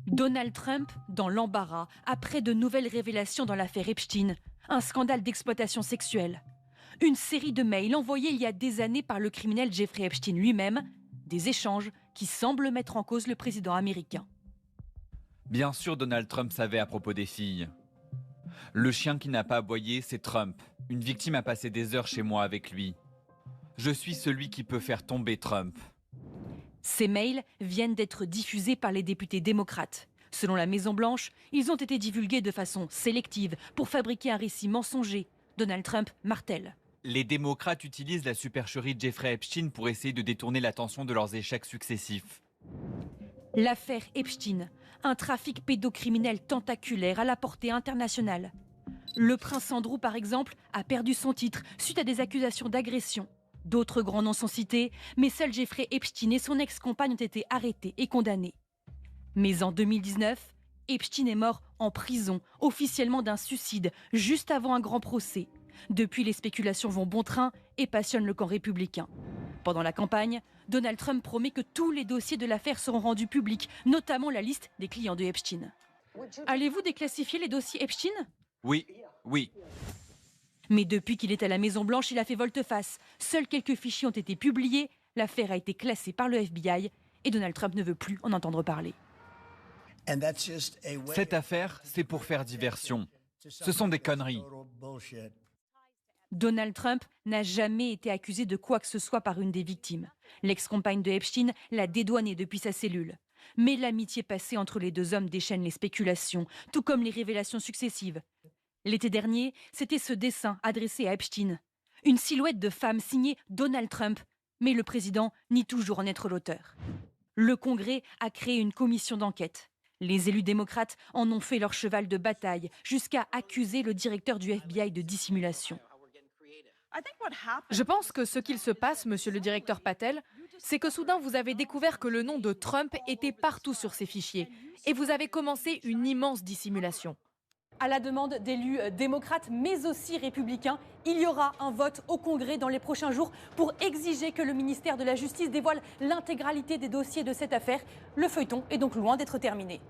Donald Trump dans l'embarras après de nouvelles révélations dans l'affaire Epstein, un scandale d'exploitation sexuelle. Une série de mails envoyés il y a des années par le criminel Jeffrey Epstein lui-même, des échanges qui semblent mettre en cause le président américain. Bien sûr, Donald Trump savait à propos des filles. Le chien qui n'a pas aboyé, c'est Trump. Une victime a passé des heures chez moi avec lui. Je suis celui qui peut faire tomber Trump. Ces mails viennent d'être diffusés par les députés démocrates. Selon la Maison-Blanche, ils ont été divulgués de façon sélective pour fabriquer un récit mensonger. Donald Trump martèle. Les démocrates utilisent la supercherie de Jeffrey Epstein pour essayer de détourner l'attention de leurs échecs successifs. L'affaire Epstein, un trafic pédocriminel tentaculaire à la portée internationale. Le prince Andrew, par exemple, a perdu son titre suite à des accusations d'agression. D'autres grands noms sont cités, mais seul Jeffrey Epstein et son ex-compagne ont été arrêtés et condamnés. Mais en 2019, Epstein est mort en prison, officiellement d'un suicide, juste avant un grand procès. Depuis, les spéculations vont bon train et passionnent le camp républicain. Pendant la campagne, Donald Trump promet que tous les dossiers de l'affaire seront rendus publics, notamment la liste des clients de Epstein. Allez-vous déclassifier les dossiers Epstein ? Oui. Mais depuis qu'il est à la Maison-Blanche, il a fait volte-face. Seuls quelques fichiers ont été publiés, l'affaire a été classée par le FBI et Donald Trump ne veut plus en entendre parler. Cette affaire, c'est pour faire diversion. Ce sont des conneries. Donald Trump n'a jamais été accusé de quoi que ce soit par une des victimes. L'ex-compagne de Epstein l'a dédouané depuis sa cellule. Mais l'amitié passée entre les deux hommes déchaîne les spéculations, tout comme les révélations successives. L'été dernier, c'était ce dessin adressé à Epstein. Une silhouette de femme signée Donald Trump, mais le président nie toujours en être l'auteur. Le Congrès a créé une commission d'enquête. Les élus démocrates en ont fait leur cheval de bataille, jusqu'à accuser le directeur du FBI de dissimulation. Je pense que ce qu'il se passe, monsieur le directeur Patel, c'est que soudain vous avez découvert que le nom de Trump était partout sur ces fichiers et vous avez commencé une immense dissimulation. À la demande d'élus démocrates, mais aussi républicains, il y aura un vote au Congrès dans les prochains jours pour exiger que le ministère de la Justice dévoile l'intégralité des dossiers de cette affaire. Le feuilleton est donc loin d'être terminé.